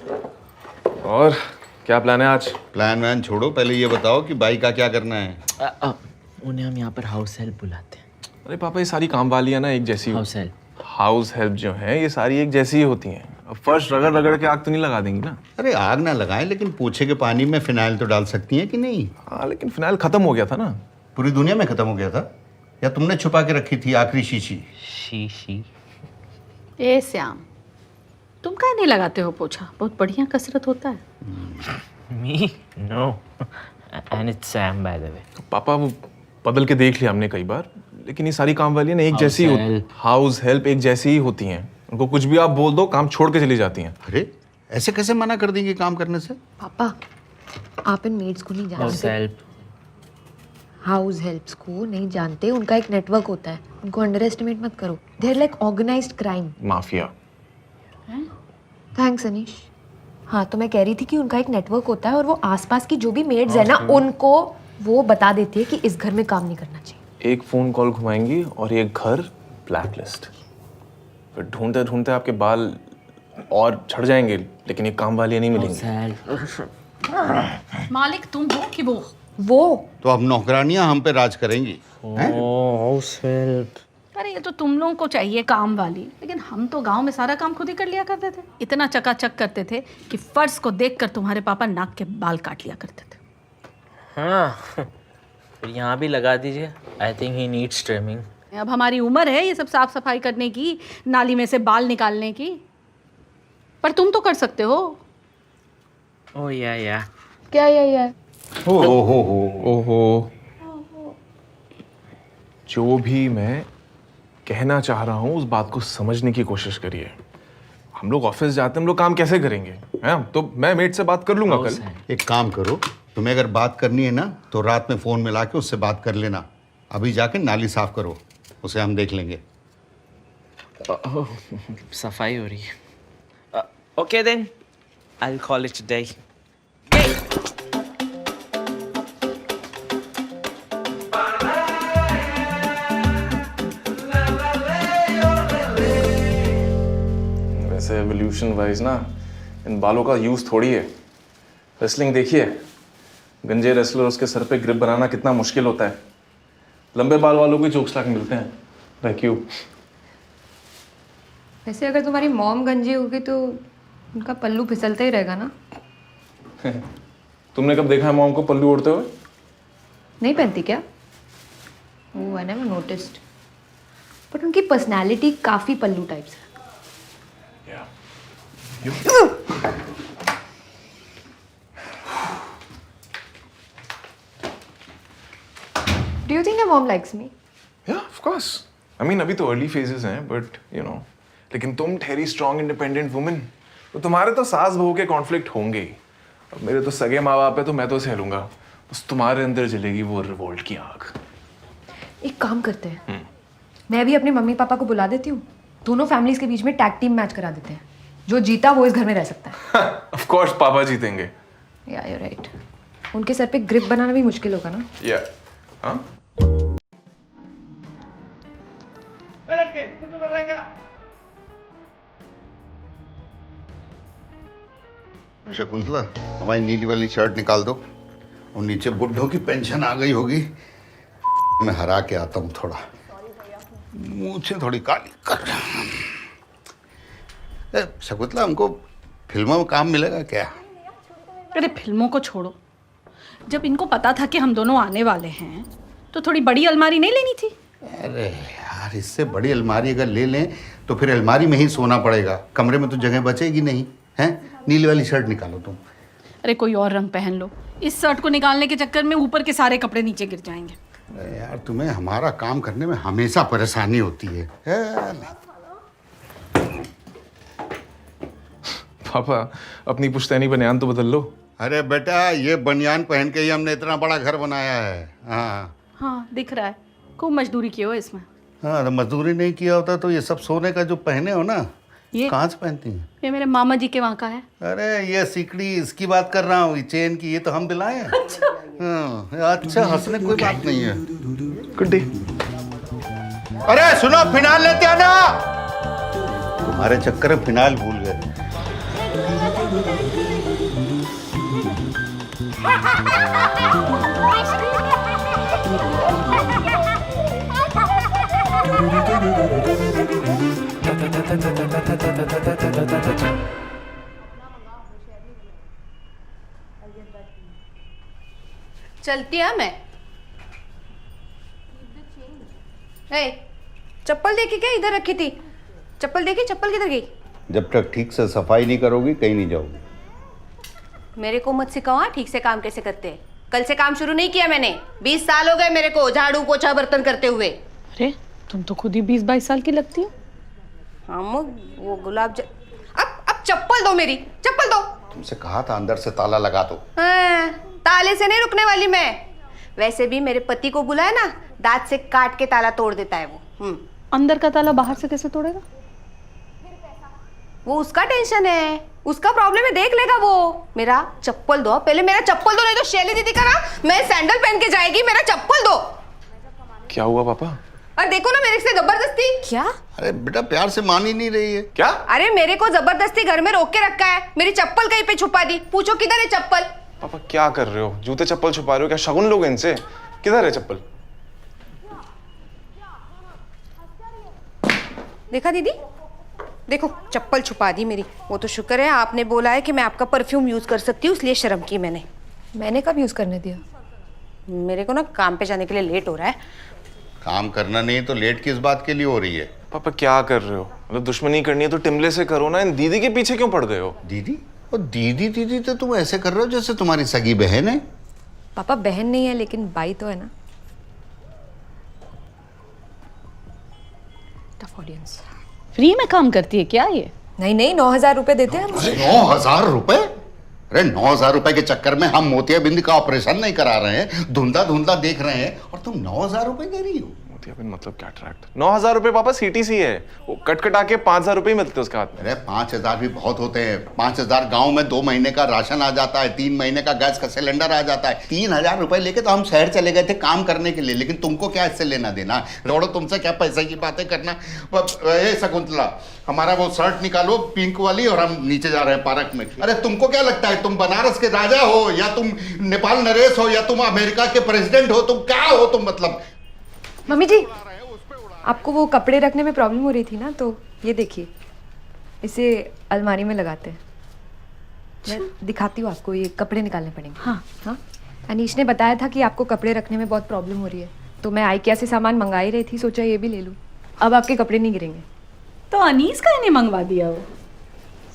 और क्या प्लान है आज? प्लान वैन छोड़ो, पहले ये बताओ कि भाई का क्या करना है। उन्हें हम यहाँ पर हाउस हेल्प बुलाते हैं। अरे पापा, ये सारी काम वालियाँ ना एक जैसी हाउस हेल्प जो है ये सारी एक जैसी ही होती हैं। अब फर्श रगड़ रगड़ के आग तो नहीं लगा देंगी ना। अरे आग ना लगाएं, लेकिन पोछे के पानी में फिनाइल तो डाल सकती हैं कि नहीं? हाँ, लेकिन फिनाइल खत्म हो गया था ना। पूरी दुनिया में खत्म हो गया था, या तुमने छुपा के रखी थी आखिरी शीशी? शी ए श्याम, तुम काहे नहीं लगाते हो पोछा? बहुत बढ़िया कसरत होता है। Me know, and it's Sam by the way. पापा वो बदल के देख लिया हमने कई बार, लेकिन ये सारी काम वालियाँ ना एक जैसी हाउस हेल्प एक जैसी ही होती हैं। उनको कुछ भी आप बोल दो, काम छोड़ के चली जाती हैं। अरे ऐसे कैसे मना कर देंगे काम करने से? पापा, आप इन मेड्स को नहीं जानते। हाउस हेल्प्स को नहीं जानते, उनका एक नेटवर्क होता है, उनको अंडर एस्टिमेट मत करो। They are like organized crime, mafia. Thanks Anish. हाँ, तो मैं कह रही थी कि उनका एक नेटवर्क होता है और वो आसपास की जो भी मेड्स है ना, उनको वो बता देती है कि इस घर में काम नहीं करना चाहिए। एक फोन कॉल घुमाएंगी और ये घर ब्लैक लिस्ट। फिर ढूंढते ढूंढते आपके बाल और झड़ जाएंगे, लेकिन ये काम वालियाँ नहीं मिलेंगी। मालिक तुम हो कि वो तो अब नौकरानियां हम पे राज करेंगी। House help. अरे ये तो तुम लोगों को चाहिए काम वाली, लेकिन हम तो गांव में सारा काम खुद ही कर लिया करते थे। इतना चकाचक करते थे कि फर्श को देखकर तुम्हारे पापा नाक के बाल काट लिया करते थे। हाँ, फिर यहाँ भी लगा दीजिए। I think he needs trimming. अब हमारी उम्र है ये सब साफ सफाई करने की, नाली में से बाल निकालने की, पर तुम तो कर सकते हो। ओह या क्या या ओहो, जो भी मैं कहना चाह रहा हूँ उस बात को समझने की कोशिश करिए। हम लोग ऑफिस जाते हैं, हम लोग काम कैसे करेंगे? हैं? तो मैं मेट से बात कर लूंगा कल। एक काम करो, तुम्हें अगर बात करनी है ना तो रात में फोन मिला के उससे बात कर लेना। अभी जाके नाली साफ करो, उसे हम देख लेंगे। सफाई हो रही है। Okay then, I will call it today. वैसे एवोल्यूशन वाइज ना इन बालों का यूज थोड़ी है। रेसलिंग देखिए, गंजे रेसलर्स के सर पे ग्रिप बनाना कितना मुश्किल होता है। लंबे बाल वालों को चोक्स लाके मिलते हैं। वैक्यू। वैसे अगर तुम्हारी मॉम गंजी होगी तो उनका पल्लू फिसलता ही रहेगा ना। तुमने कब देखा है मॉम को पल्लू ओढ़ते हुए? नहीं पहनती क्या? ओह, आई नेवर नोटिस्ड। बट उनकी पर्सनालिटी काफी पल्लू टाइप्स है। Do you think your mom likes me? Yeah, of course. I mean, अभी तो अर्ली फेजेस हैं, बट यू नो, लेकिन तुम ठहरी स्ट्रॉन्ग इंडिपेंडेंट वुमेन, तो तुम्हारे तो सास बहू के कॉन्फ्लिक्ट होंगे ही। अब मेरे तो सगे माँ बाप है, तो मैं तो सह लूंगा। बस तुम्हारे अंदर जलेगी वो रिवोल्ट की आग। एक काम करते हैं, मैं भी अपने मम्मी पापा को बुला देती हूँ, दोनों फैमिलीज के बीच में टैग टीम मैच करा देते हैं। जो जीता वो इस घर में रह सकता है। ऑफ कोर्स पापा जीतेंगे। या यू राइट। उनके सर पे ग्रिप बनाना भी मुश्किल होगा ना। या हाँ, शकुंतला, हमारी नीली वाली शर्ट निकाल दो और नीचे बुड्ढों की पेंशन आ गई होगी। मैं हरा के आता हूँ थोड़ा, मूछे थोड़ी काली कर। शकुंतला, हमको फिल्मों में काम मिलेगा क्या? अरे फिल्मों को छोड़ो, जब इनको पता था कि हम दोनों आने वाले हैं तो थोड़ी बड़ी अलमारी नहीं लेनी थी? अरे यार, इससे बड़ी अलमारी अगर ले लें तो फिर अलमारी में ही सोना पड़ेगा, कमरे में तो जगह बचेगी नहीं। हैं? नीली वाली शर्ट निकालो तुम। अरे कोई और रंग पहन लो, इस शर्ट को निकालने के चक्कर में ऊपर के सारे कपड़े नीचे गिर जाएंगे। अरे यार, तुम्हें हमारा काम करने में हमेशा परेशानी होती है। पापा अपनी पुश्तैनी बनियान तो बदल लो। अरे बेटा, ये बनियान पहन के ही हमने इतना बड़ा घर बनाया है। हाँ दिख रहा है, खूब मजदूरी की हो इसमें। हाँ, तो मजदूरी नहीं किया होता तो ये सब सोने का जो पहने हो ना, ये कहाँ से पहनती हैं? ये मेरे मामा जी के वहाँ का है। अरे ये सिकड़ी इसकी बात कर रहा हूँ, चेन की, ये तो हम दिलाए हैं। हाँ, अच्छा, हंसने कोई बात नहीं है। Good day. अरे सुनो, फिनाइल लेते आना। तुम्हारे चक्कर में फिनाइल भूल गए। चलती है मैं। ए, चप्पल देखी क्या इधर रखी थी? चप्पल देखी? चप्पल किधर गई? जब तक ठीक से सफाई नहीं करोगी कहीं नहीं जाओगी। मेरे को मत सिखाओ हाँ, ठीक से काम कैसे करते हैं। कल से काम शुरू नहीं किया मैंने। 20 साल हो गए मेरे को झाड़ू पोछा बर्तन करते हुए। अरे तुम तो खुद ही 20-22 साल की लगती हो। हम वो अब चप्पल दो मेरी, चप्पल दो। तुमसे कहा था अंदर से ताला लगा दो। हाँ, ताले से नहीं रुकने वाली मैं। वैसे भी मेरे पति को बुलाया ना, दांत से काट के ताला तोड़ देता है वो। अंदर का ताला बाहर से कैसे तोड़ेगा? वो उसका टेंशन है, उसका प्रॉब्लम है, देख लेगा वो। मेरा चप्पल दो पहले, मेरा चप्पल दो, नहीं तो शैली दीदी का ना मैं सैंडल पहन के जाएगी। मेरा चप्पल दो। क्या हुआ पापा? और देखो ना मेरे से जबरदस्ती। क्या? अरे बेटा प्यार से मान ही नहीं रही है। क्या? अरे मेरे को जबरदस्ती घर में रोक के रखा है। मेरी चप्पल कहीं पे छुपा दी। पूछो किधर है चप्पल? पापा क्या कर रहे हो? जूते चप्पल छुपा रहे हो क्या? शगुन लोग इनसे। किधर है चप्पल? देखा दीदी, देखो चप्पल छुपा दी मेरी। वो तो शुक्र है आपने बोला है कि मैं आपका परफ्यूम यूज कर सकती हूँ, इसलिए शर्म की मैंने। मैंने कब यूज़ करने दिया? मेरे को ना काम पे जाने के लिए लेट हो रहा है। काम करना नहीं तो लेट किस बात के लिए हो रही है? पापा क्या कर रहे हो? मतलब दुश्मनी करनी है तो टिमले से करो ना। इन दीदी के पीछे क्यों पड़ गए हो? दीदी? और दीदी दीदी तो तुम ऐसे कर रहे हो जैसे तुम्हारी सगी बहन है। पापा बहन नहीं है लेकिन भाई तो है ना। Tough audience. फ्री में काम करती है क्या ये? नहीं 9,000 रुपए देते हैं हम। 9,000 रुपए? अरे 9,000 रुपए के चक्कर में हम मोतियाबिंद का ऑपरेशन नहीं करा रहे हैं, धुंधला धुंधला देख रहे हैं और तुम 9,000 रुपए दे रही हो। मोतियाबिंद मतलब क्या ट्रैक्ट? 9,000 रुपए पापा सीटीसी है। वो कट कटा के 5,000 रुपए ही मिलते उसके हाथ में। अरे 5,000 भी बहुत होते हैं। 5,000 गांव में 2 महीने का राशन आ जाता है, 3 महीने का गैस का सिलेंडर आ जाता है। 3,000 रुपए लेके तो हम शहर चले गए थे काम करने के लिए, लेकिन तुमको क्या इससे लेना देना? दौड़ो, तुमसे क्या पैसे की बातें करना। ए शकुंतला, हमारा वो शर्ट निकालो पिंक वाली और हम नीचे जा रहे हैं पार्क में। अरे तुमको क्या लगता है तुम बनारस के राजा हो या तुम नेपाल नरेश हो या तुम अमेरिका के प्रेसिडेंट हो? तुम क्या हो तुम? मतलब मम्मी जी, आपको वो कपड़े रखने में प्रॉब्लम हो रही थी ना, तो ये देखिए, इसे अलमारी में लगाते हैं। मैं दिखाती हूँ आपको, ये कपड़े निकालने पड़ेंगे। हाँ। अनीश ने बताया था कि आपको कपड़े रखने में बहुत प्रॉब्लम हो रही है, तो मैं आइकिया से सामान मंगा ही रही थी, सोचा ये भी ले लूँ। अब आपके कपड़े नहीं गिरेंगे। तो अनीस का इन्हें मंगवा दिया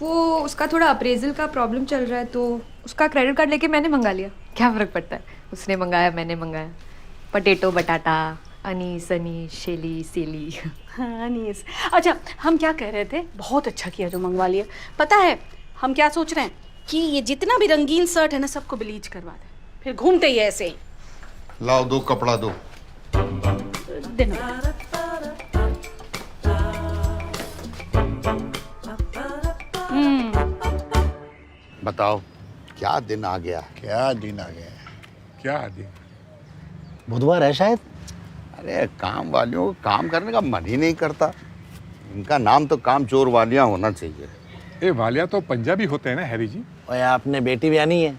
वो उसका थोड़ा अप्रेजल का प्रॉब्लम चल रहा है, तो उसका क्रेडिट कार्ड लेके मैंने मंगा लिया। क्या फ़र्क पड़ता है, उसने मंगाया मैंने मंगाया। पटेटो बटाटा, अनीस शेली सेली। हाँ अनीस। अच्छा हम क्या कह रहे थे, बहुत अच्छा किया जो मंगवा लिया। पता है हम क्या सोच रहे हैं कि ये जितना भी रंगीन शर्ट है ना सबको ब्लीच करवा दे, फिर घूमते ही ऐसे ही। लाओ, दो कपड़ा दो। देना। बताओ क्या दिन आ गया? क्या दिन आ गया? क्या दिन? बुधवार है शायद। अरे काम वालियों को काम करने का मन ही नहीं करता। इनका नाम तो काम चोर वालियाँ होना चाहिए। ये वालिया तो पंजाबी होते हैं ना हैरी जी? और आपने बेटी ब्यानी है।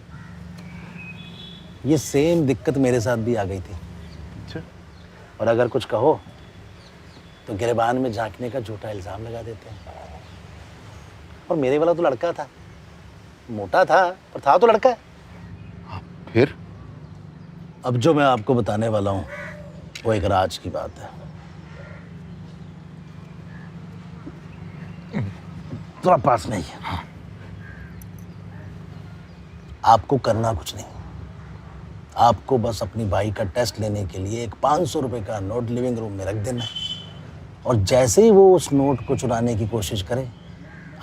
ये सेम दिक्कत मेरे साथ भी आ गई थी। अच्छा। और अगर कुछ कहो तो गिरबान में झांकने का झूठा इल्जाम लगा देते हैं। और मेरे वाला तो लड़का था, मोटा था पर था तो लड़का है। फिर अब जो मैं आपको बताने वाला हूँ वो एक राज की बात है। थोड़ा पास नहीं है। हाँ। आपको करना कुछ नहीं, आपको बस अपनी भाई का टेस्ट लेने के लिए एक 500 रुपए का नोट लिविंग रूम में रख देना है। और जैसे ही वो उस नोट को चुराने की कोशिश करे,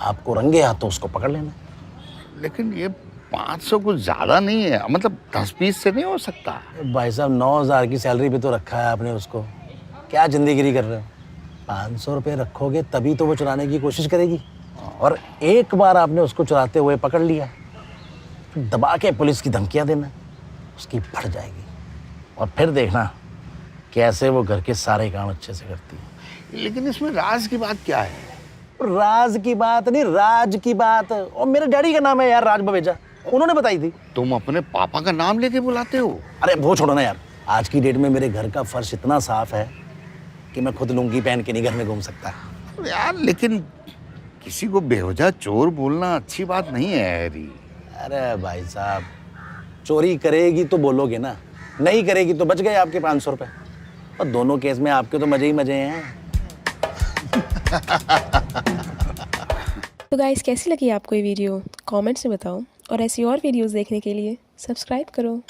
आपको रंगे हाथों उसको पकड़ लेना है। लेकिन ये 500 कुछ ज़्यादा नहीं है, मतलब 10-20 से नहीं हो सकता। भाई साहब 9,000 की सैलरी पे तो रखा है आपने उसको, क्या जिंदगी कर रहे हो? 500 रुपये रखोगे तभी तो वो चुराने की कोशिश करेगी। और एक बार आपने उसको चुराते हुए पकड़ लिया, फिर दबा के पुलिस की धमकियां देना, उसकी फट जाएगी। और फिर देखना कैसे वो घर के सारे काम अच्छे से करती है। लेकिन इसमें राज की बात क्या है? राज की बात नहीं, राज की बात। और मेरे डैडी का नाम है यार, राज बवेजा, उन्होंने बताई थी। तुम अपने पापा का नाम लेके बुलाते हो? अरे वो छोड़ो ना यार, आज की डेट में मेरे घर का फर्श इतना साफ है कि मैं खुद लुंगी पहन के नहीं घर में घूम सकता। यार लेकिन किसी को बेवजह चोर बोलना अच्छी बात नहीं है हैरी। अरे भाई साहब, चोरी करेगी तो बोलोगे ना, नहीं करेगी तो बच गए आपके 500 रुपए। और दोनों केस में आपके तो मजे ही मजे हैं। तो गाइस, कैसी लगी आपको ये वीडियो? कमेंट्स में बताओ, और ऐसी और वीडियोस देखने के लिए सब्सक्राइब करो।